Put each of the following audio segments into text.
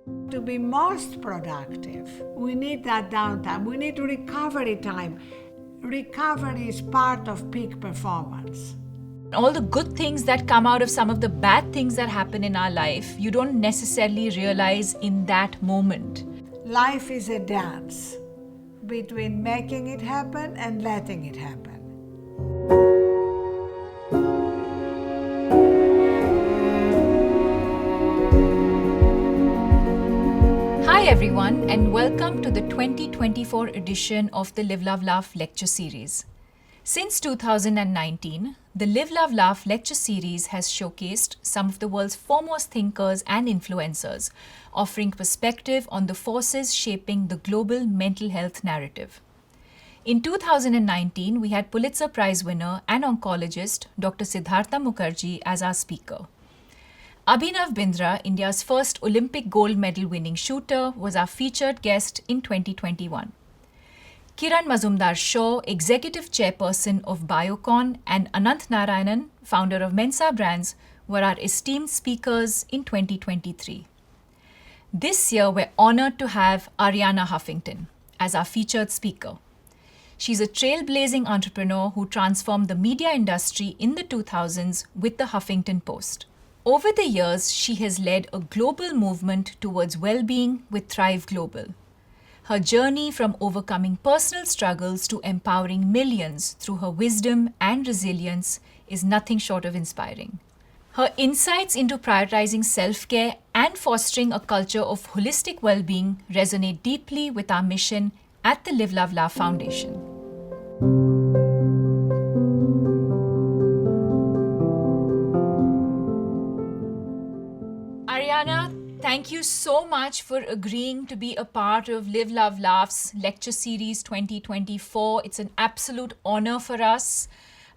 To be most productive, we need that downtime. We need recovery time. Recovery is part of peak performance. All the good things that come out of some of the bad things that happen in our life, you don't necessarily realize in that moment. Life is a dance between making it happen and letting it happen. Hi everyone, and welcome to the 2024 edition of the Live, Love, Laugh lecture series. Since 2019, the Live, Love, Laugh lecture series has showcased some of the world's foremost thinkers and influencers, offering perspective on the forces shaping the global mental health narrative. In 2019, we had Pulitzer Prize winner and oncologist Dr. Siddhartha Mukherjee as our speaker. Abhinav Bindra, India's first Olympic gold medal winning shooter, was our featured guest in 2021. Kiran Mazumdar-Shaw, Executive Chairperson of Biocon, and Anant Narayanan, founder of Mensa Brands, were our esteemed speakers in 2023. This year, we're honored to have Arianna Huffington as our featured speaker. She's a trailblazing entrepreneur who transformed the media industry in the 2000s with the Huffington Post. Over the years, she has led a global movement towards well-being with Thrive Global. Her journey from overcoming personal struggles to empowering millions through her wisdom and resilience is nothing short of inspiring. Her insights into prioritizing self-care and fostering a culture of holistic well-being resonate deeply with our mission at the Live, Love, Laugh Foundation. Arianna, thank you so much for agreeing to be a part of Live, Love, Laugh's Lecture Series 2024. It's an absolute honor for us.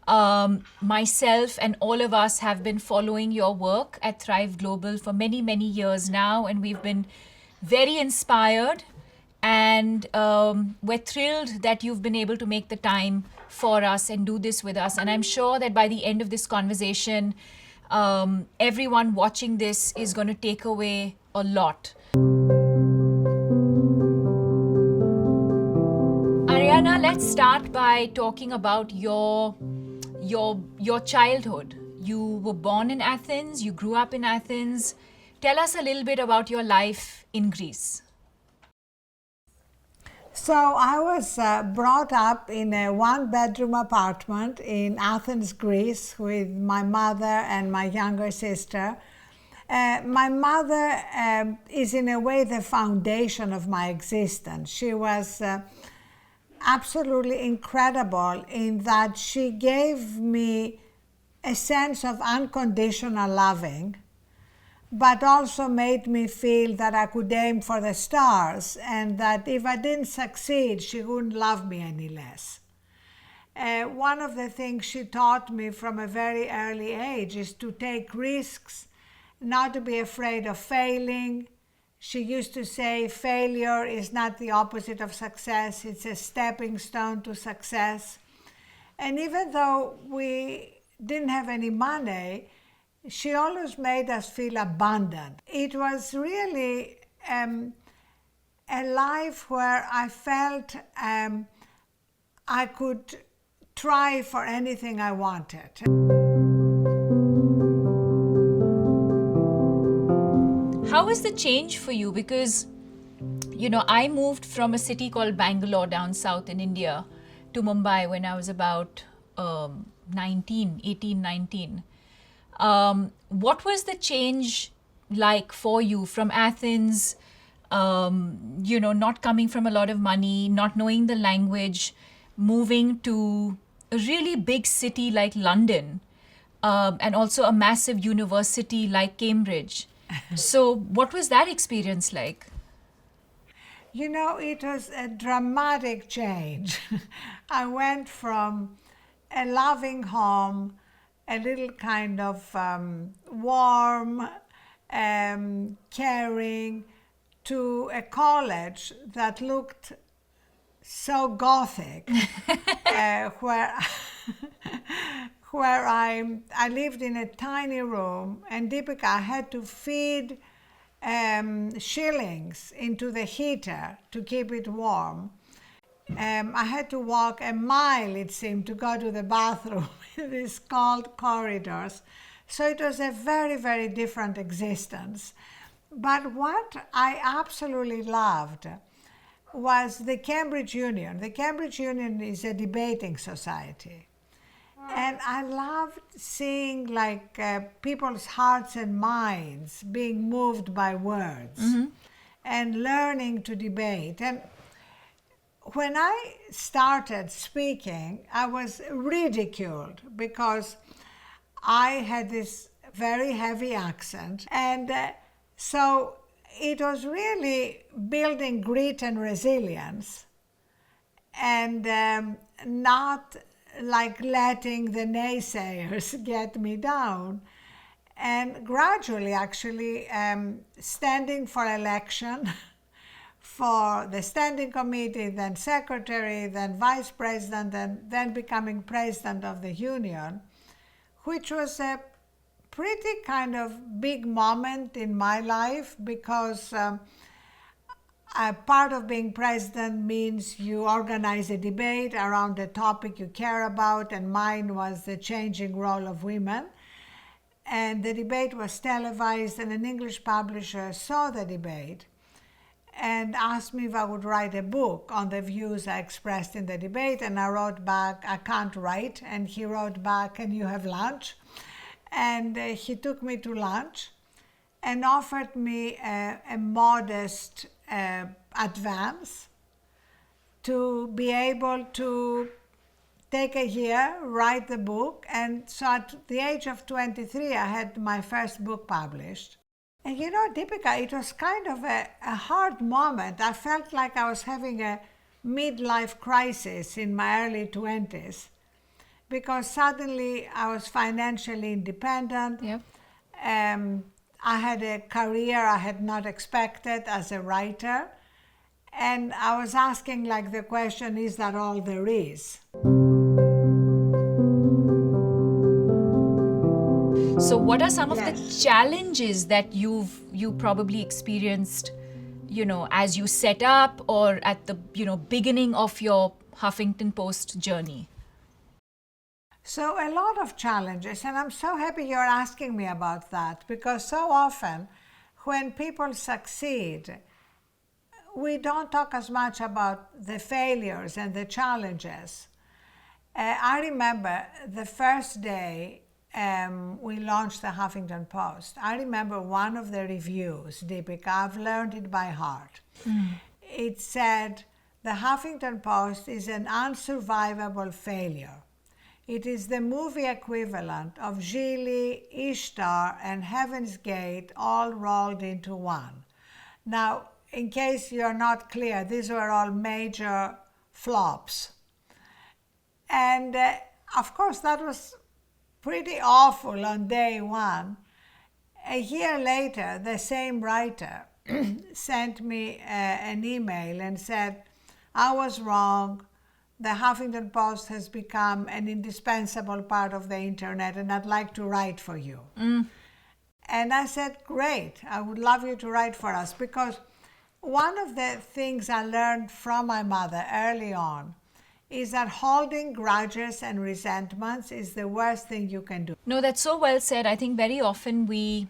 Myself and all of us have been following your work at Thrive Global for many, many years now, and we've been very inspired. And we're thrilled that you've been able to make the time for us and do this with us. And I'm sure that by the end of this conversation, everyone watching this is going to take away a lot. Arianna, let's start by talking about your childhood. You were born in Athens, you grew up in Athens. Tell us a little bit about your life in Greece. So I was brought up in a one-bedroom apartment in Athens, Greece, with my mother and my younger sister. My mother is in a way the foundation of my existence. She was absolutely incredible in that she gave me a sense of unconditional loving, but also made me feel that I could aim for the stars and that if I didn't succeed, she wouldn't love me any less. One of the things she taught me from a very early age is to take risks, not to be afraid of failing. She used to say failure is not the opposite of success, it's a stepping stone to success. And even though we didn't have any money, she always made us feel abundant. It was really a life where I felt I could try for anything I wanted. How was the change for you? Because, I moved from a city called Bangalore down south in India to Mumbai when I was about 18, 19. What was the change like for you from Athens, not coming from a lot of money, not knowing the language, moving to a really big city like London, and also a massive university like Cambridge? So what was that experience like? It was a dramatic change. I went from a loving home, a little kind of warm, caring, to a college that looked so gothic, where where I lived in a tiny room, and Deepika, I had to feed shillings into the heater to keep it warm. I had to walk a mile, it seemed, to go to the bathroom in these cold corridors. So it was a very, very different existence. But what I absolutely loved was the Cambridge Union. The Cambridge Union is a debating society. And I loved seeing people's hearts and minds being moved by words and learning to debate. And when I started speaking, I was ridiculed because I had this very heavy accent. And so it was really building grit and resilience and not letting the naysayers get me down. And gradually, actually, standing for election for the standing committee, then secretary, then vice president, and then becoming president of the union, which was a pretty kind of big moment in my life because part of being president means you organize a debate around a topic you care about, and mine was the changing role of women. And the debate was televised, and an English publisher saw the debate and asked me if I would write a book on the views I expressed in the debate. And I wrote back, I can't write. And he wrote back, can you have lunch? And he took me to lunch and offered me a modest advance to be able to take a year, write the book. And so at the age of 23, I had my first book published. And you know, Deepika, it was kind of a hard moment. I felt like I was having a midlife crisis in my early 20s because suddenly I was financially independent. Yep. I had a career I had not expected as a writer. And I was asking the question, is that all there is? So what are some of the challenges that you probably experienced, as you set up or at the, beginning of your Huffington Post journey? So a lot of challenges, and I'm so happy you're asking me about that because so often when people succeed, we don't talk as much about the failures and the challenges. I remember the first day we launched the Huffington Post. I remember one of the reviews, Deepika, I've learned it by heart. It said, the Huffington Post is an unsurvivable failure. It is the movie equivalent of Gigli, Ishtar, and Heaven's Gate all rolled into one. Now, in case you're not clear, these were all major flops. And of course, that was pretty awful on day one. A year later, the same writer sent me an email and said, I was wrong. The Huffington Post has become an indispensable part of the internet and I'd like to write for you. And I said, great, I would love you to write for us because one of the things I learned from my mother early on is that holding grudges and resentments is the worst thing you can do. No, that's so well said. I think very often we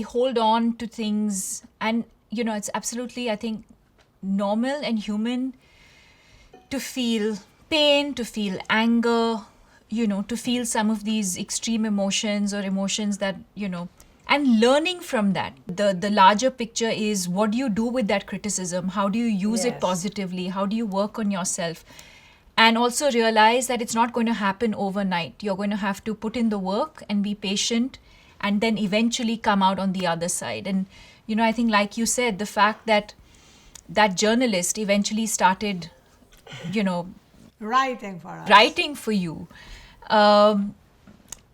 hold on to things and, it's absolutely, I think, normal and human to feel pain, to feel anger, to feel some of these extreme emotions or emotions that, and learning from that. The larger picture is what do you do with that criticism? How do you use it positively? How do you work on yourself? And also realize that it's not going to happen overnight. You're going to have to put in the work and be patient and then eventually come out on the other side. And, I think like you said, the fact that that journalist eventually started, writing for us. Writing for you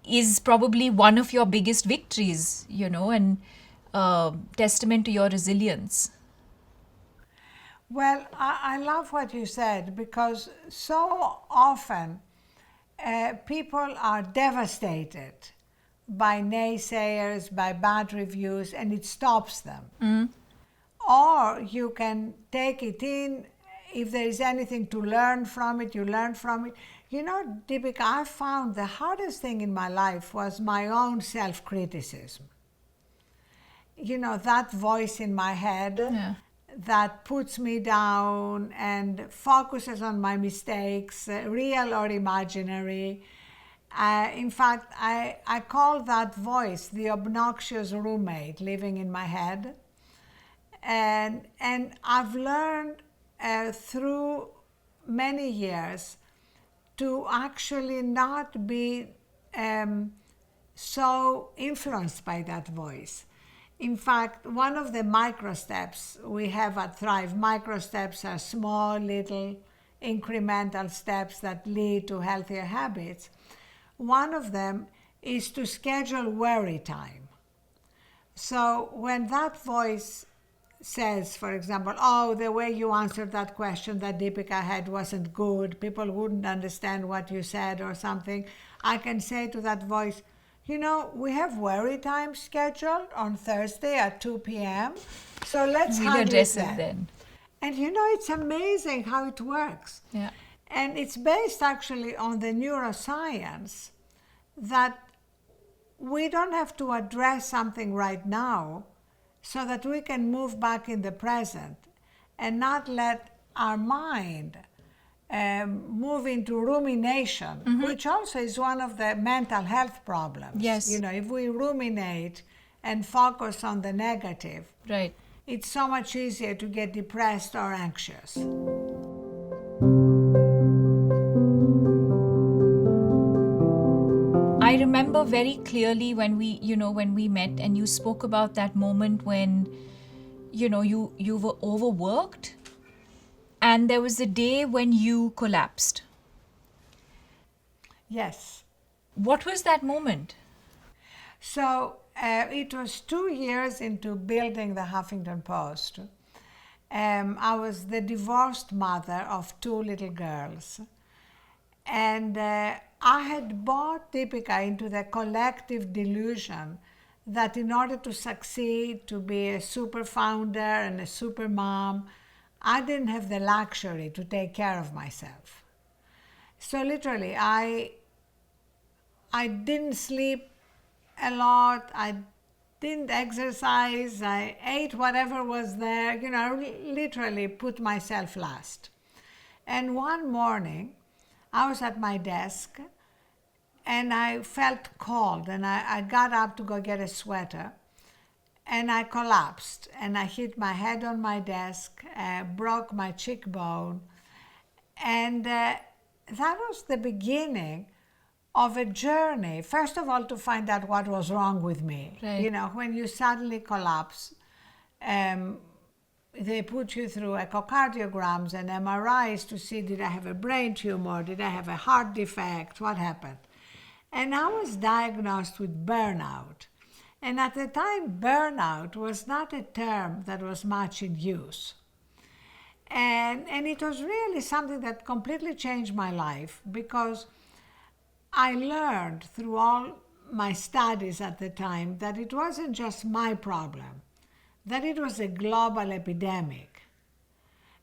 is probably one of your biggest victories, and testament to your resilience. Well, I love what you said because so often people are devastated by naysayers, by bad reviews, and it stops them. Or you can take it in. If there is anything to learn from it, you learn from it. You know, Deepika, I found the hardest thing in my life was my own self-criticism. You know, that voice in my head that puts me down and focuses on my mistakes, real or imaginary. In fact, I call that voice the obnoxious roommate living in my head. And I've learned through many years to actually not be so influenced by that voice. In fact, one of the micro steps we have at Thrive, micro steps are small, little, incremental steps that lead to healthier habits. One of them is to schedule worry time. So when that voice says, for example, oh, the way you answered that question that Deepika had wasn't good, people wouldn't understand what you said or something, I can say to that voice, you know, we have worry time scheduled on Thursday at 2 p.m., so let's handle it then. And you know, it's amazing how it works. Yeah. And it's based actually on the neuroscience that we don't have to address something right now so that we can move back in the present and not let our mind move into rumination, which also is one of the mental health problems. Yes. You know, if we ruminate and focus on the negative, right, it's so much easier to get depressed or anxious. I remember very clearly when we met and you spoke about that moment when, you were overworked and there was a day when you collapsed. Yes. What was that moment? So it was 2 years into building the Huffington Post. I was the divorced mother of 2 little girls. And I had bought Deepika into the collective delusion that in order to succeed, to be a super founder and a super mom, I didn't have the luxury to take care of myself. So literally, I didn't sleep a lot, I didn't exercise, I ate whatever was there, you know, I literally put myself last. And one morning, I was at my desk and I felt cold and I got up to go get a sweater and I collapsed and I hit my head on my desk, broke my cheekbone, and that was the beginning of a journey. First of all, to find out what was wrong with me. Right. You know, when you suddenly collapse, they put you through echocardiograms and MRIs to see, did I have a brain tumor, did I have a heart defect, what happened? And I was diagnosed with burnout. And at the time, burnout was not a term that was much in use. And it was really something that completely changed my life because I learned through all my studies at the time that it wasn't just my problem, that it was a global epidemic,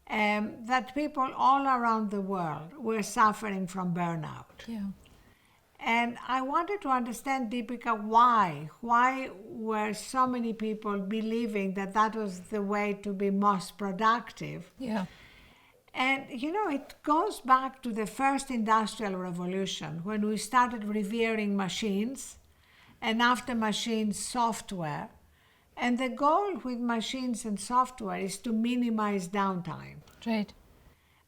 that people all around the world were suffering from burnout. Yeah. And I wanted to understand, Deepika, why? Why were so many people believing that that was the way to be most productive? Yeah. And, you know, it goes back to the first industrial revolution when we started revering machines and after machines, software. And the goal with machines and software is to minimize downtime. Right.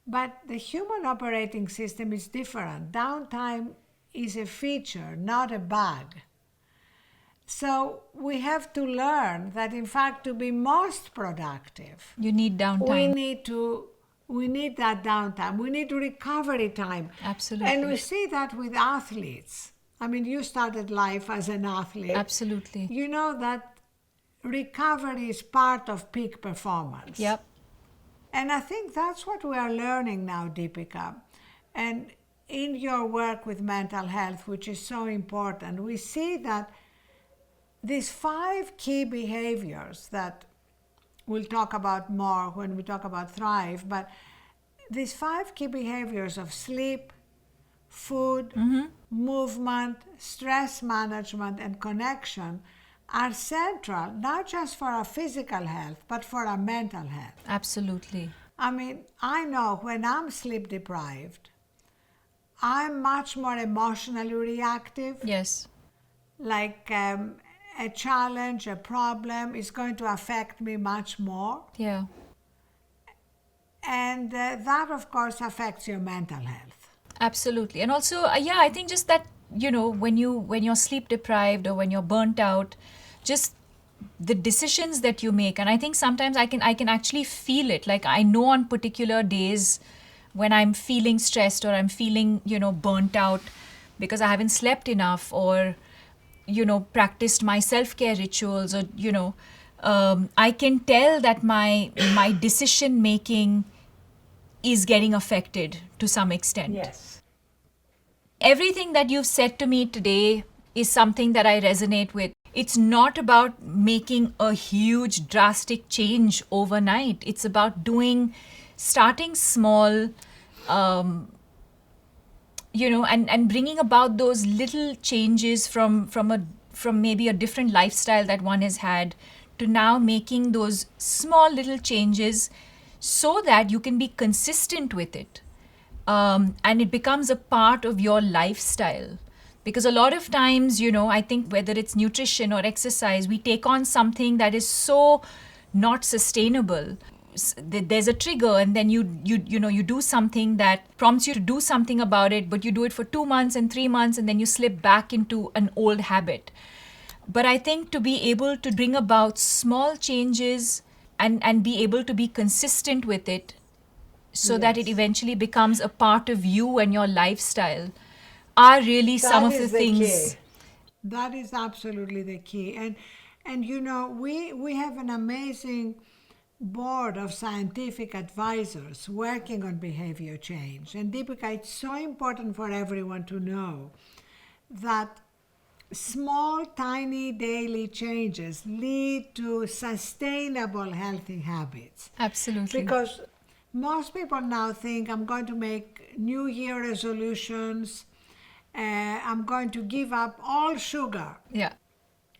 But the human operating system is different. Downtime is a feature, not a bug. So we have to learn that, in fact, to be most productive, You need downtime. we need that downtime. We need recovery time. Absolutely. And we see that with athletes. I mean, you started life as an athlete. Absolutely. You know that recovery is part of peak performance. Yep. And I think that's what we are learning now, Deepika. And in your work with mental health, which is so important, we see that these 5 key behaviors that we'll talk about more when we talk about Thrive, but these 5 key behaviors of sleep, food, movement, stress management, and connection are central, not just for our physical health, but for our mental health. Absolutely. I mean, I know when I'm sleep deprived, I'm much more emotionally reactive. Yes. Like a challenge, a problem is going to affect me much more. Yeah. And that, of course, affects your mental health. Absolutely. And also, I think just that, when you're sleep deprived or when you're burnt out, just the decisions that you make. And I think sometimes I can actually feel it. Like I know on particular days when I'm feeling stressed or I'm feeling, burnt out because I haven't slept enough or, practiced my self-care rituals or, I can tell that my decision making is getting affected to some extent. Yes. Everything that you've said to me today is something that I resonate with. It's not about making a huge drastic change overnight. It's about starting small, and bringing about those little changes from maybe a different lifestyle that one has had to now making those small little changes so that you can be consistent with it. And it becomes a part of your lifestyle. Because a lot of times, I think whether it's nutrition or exercise, we take on something that is so not sustainable. There's a trigger and then you do something that prompts you to do something about it, but you do it for 2 months and 3 months and then you slip back into an old habit. But I think to be able to bring about small changes and be able to be consistent with it so that it eventually becomes a part of you and your lifestyle are really some of the things. Key. That is absolutely the key. And we have an amazing board of scientific advisors working on behavior change. And Deepika, it's so important for everyone to know that small, tiny daily changes lead to sustainable, healthy habits. Absolutely. Because most people now think I'm going to make New Year resolutions, I'm going to give up all sugar. Yeah.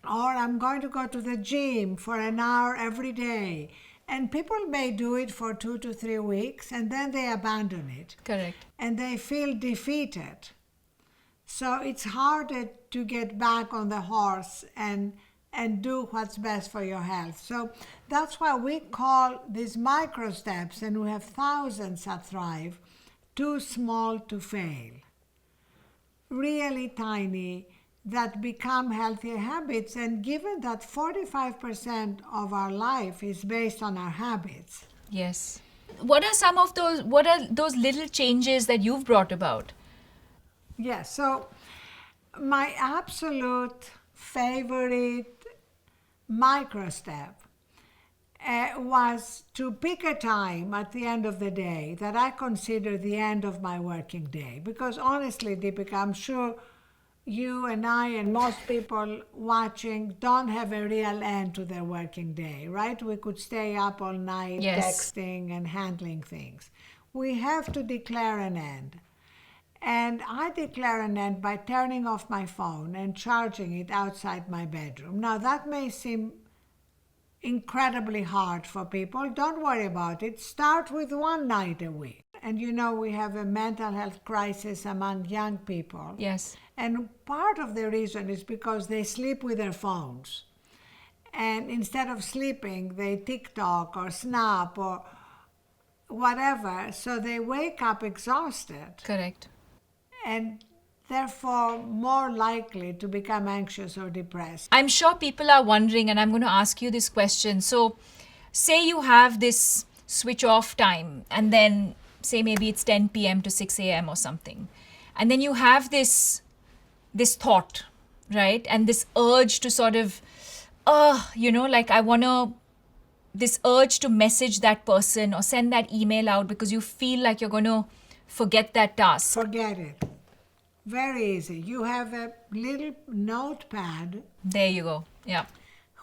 Or I'm going to go to the gym for an hour every day. And people may do it for 2 to 3 weeks and then they abandon it. Correct. And they feel defeated. So it's harder to get back on the horse and do what's best for your health. So that's why we call these micro steps, and we have thousands at Thrive, too small to fail. Really tiny, that become healthier habits. And given that 45% of our life is based on our habits. Yes. What are those little changes that you've brought about? Yes, so my absolute favorite micro step was to pick a time at the end of the day that I consider the end of my working day. Because honestly, Deepika, I'm sure you and I and most people watching don't have a real end to their working day, right? We could stay up all night texting and handling things. We have to declare an end. And I declare an end by turning off my phone and charging it outside my bedroom. Now, that may seem incredibly hard for people. Don't worry about it. Start with 1 night a week. And we have a mental health crisis among young people. Yes. And part of the reason is because they sleep with their phones. And instead of sleeping, they TikTok or Snap or whatever. So they wake up exhausted. Correct. And therefore more likely to become anxious or depressed. I'm sure people are wondering, and I'm going to ask you this question. So, say you have this switch off time, and then say maybe it's 10 p.m. to 6 a.m. or something. And then you have this thought, right? And this urge to sort of, this urge to message that person or send that email out because you feel like you're going to forget that task. Forget it. Very easy. You have a little notepad. There you go. Yeah.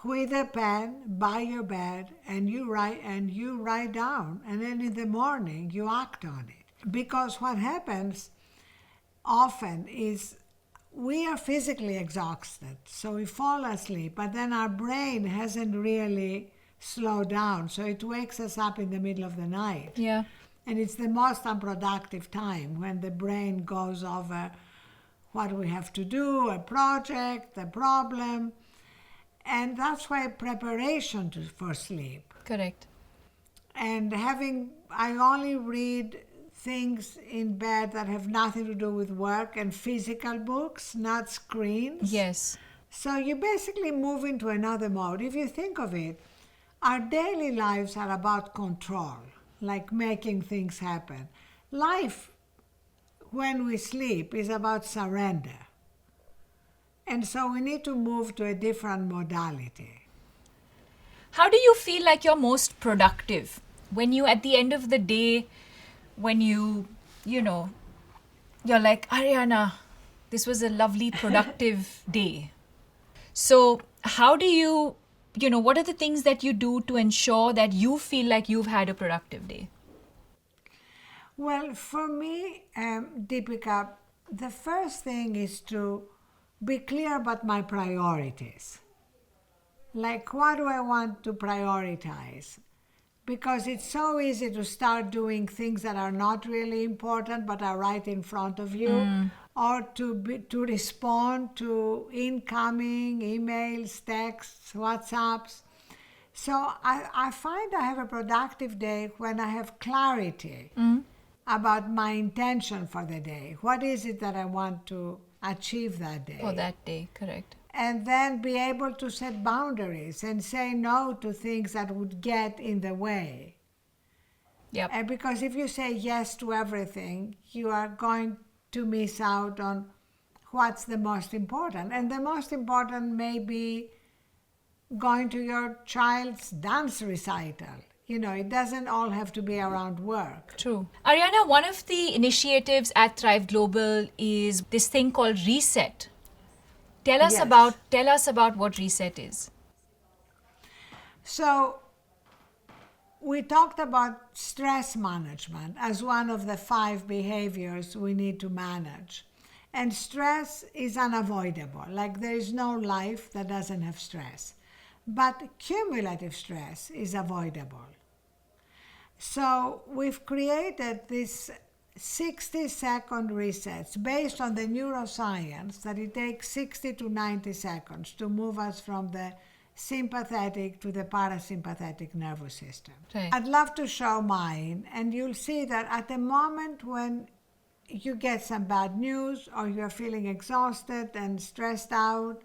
with a pen by your bed, and you write down, and then in the morning you act on it. Because what happens often is we are physically exhausted, so we fall asleep, but then our brain hasn't really slowed down, so it wakes us up in the middle of the night. Yeah. And it's the most unproductive time when the brain goes over what we have to do, a project, a problem. And that's why preparation for sleep. Correct. And I only read things in bed that have nothing to do with work and physical books, not screens. Yes. So you basically move into another mode. If you think of it, our daily lives are about control, like making things happen. Life, when we sleep, is about surrender. And so we need to move to a different modality. How do you feel like you're most productive when you, at the end of the day, when you're like, Arianna, this was a lovely, productive day. So how do you, what are the things that you do to ensure that you feel like you've had a productive day? Well, for me, Deepika, the first thing is to be clear about my priorities. Like, what do I want to prioritize? Because it's so easy to start doing things that are not really important but are right in front of you, or to respond to incoming emails, texts, WhatsApps. So I find I have a productive day when I have clarity about my intention for the day. What is it that I want to achieve that day? For that day, correct. And then be able to set boundaries and say no to things that would get in the way. Yep. And because if you say yes to everything, you are going to miss out on what's the most important. And the most important may be going to your child's dance recital. It doesn't all have to be around work. True. Arianna, one of the initiatives at Thrive Global is this thing called Reset. Tell us about what Reset is. So we talked about stress management as one of the 5 behaviors we need to manage. And stress is unavoidable. Like, there is no life that doesn't have stress. But cumulative stress is avoidable. So we've created this 60-second resets based on the neuroscience that it takes 60 to 90 seconds to move us from the sympathetic to the parasympathetic nervous system. Right. I'd love to show mine, and you'll see that at the moment when you get some bad news or you're feeling exhausted and stressed out,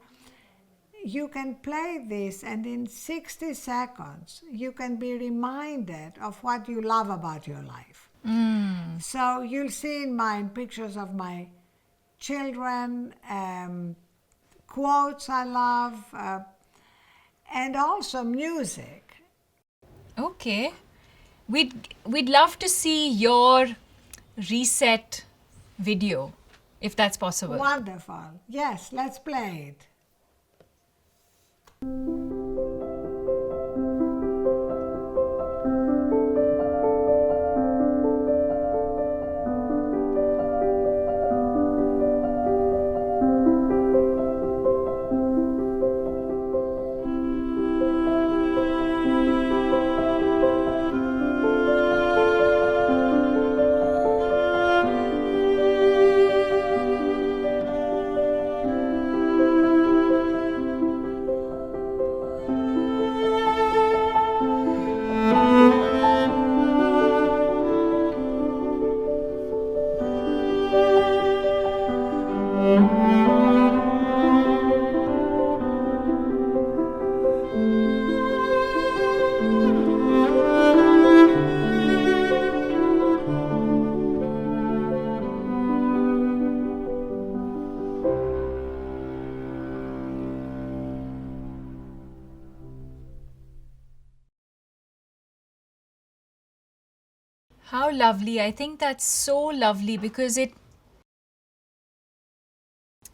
you can play this, and in 60 seconds, you can be reminded of what you love about your life. So you'll see in mine pictures of my children, quotes I love, and also music. Okay. We'd love to see your Reset video, if that's possible. Wonderful. Yes, let's play it. How lovely. I think that's so lovely because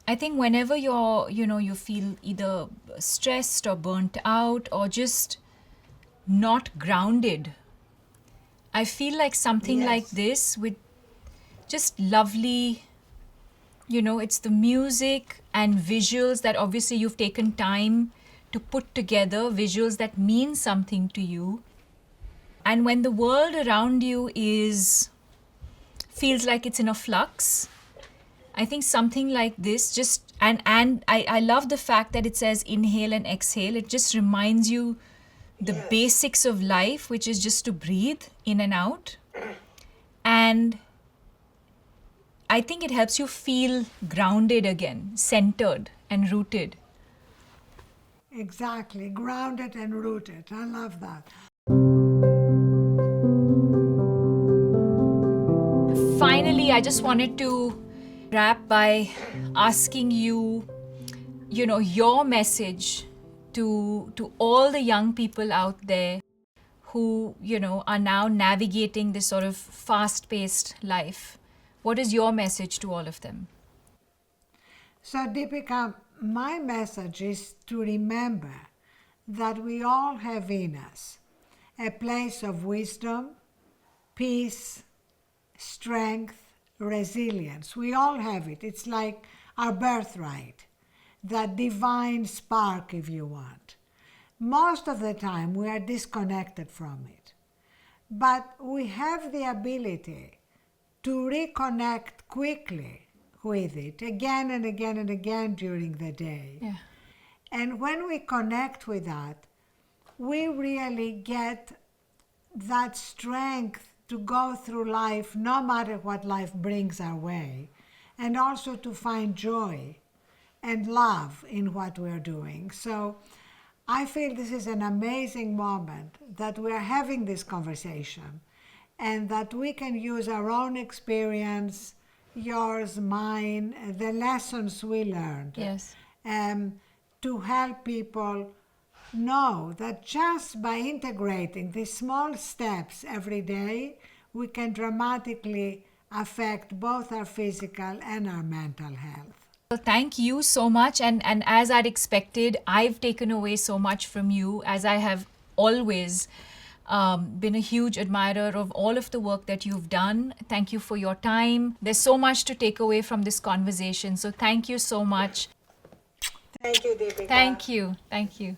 I think whenever you feel either stressed or burnt out or just not grounded, I feel like something like Yes. this with just lovely, it's the music and visuals that obviously you've taken time to put together, visuals that mean something to you. And when the world around you feels like it's in a flux, I think something like this just and I love the fact that it says inhale and exhale. It just reminds you the basics of life, which is just to breathe in and out. And I think it helps you feel grounded again, centered and rooted. Exactly. Grounded and rooted. I love that. Finally, I just wanted to wrap by asking you, your message to all the young people out there who, are now navigating this sort of fast-paced life. What is your message to all of them? So, Deepika, my message is to remember that we all have in us a place of wisdom, peace, strength, resilience. We all have it. It's like our birthright, that divine spark, if you want. Most of the time, we are disconnected from it. But we have the ability to reconnect quickly with it again and again and again during the day. Yeah. And when we connect with that, we really get that strength to go through life no matter what life brings our way, and also to find joy and love in what we're doing. So I feel this is an amazing moment that we're having this conversation and that we can use our own experience, yours, mine, the lessons we learned, Yes. to help people know that just by integrating these small steps every day, we can dramatically affect both our physical and our mental health. Well, thank you so much. And as I'd expected, I've taken away so much from you, as I have always been a huge admirer of all of the work that you've done. Thank you for your time. There's so much to take away from this conversation. So thank you so much. Thank you, Deepika. Thank you. Thank you.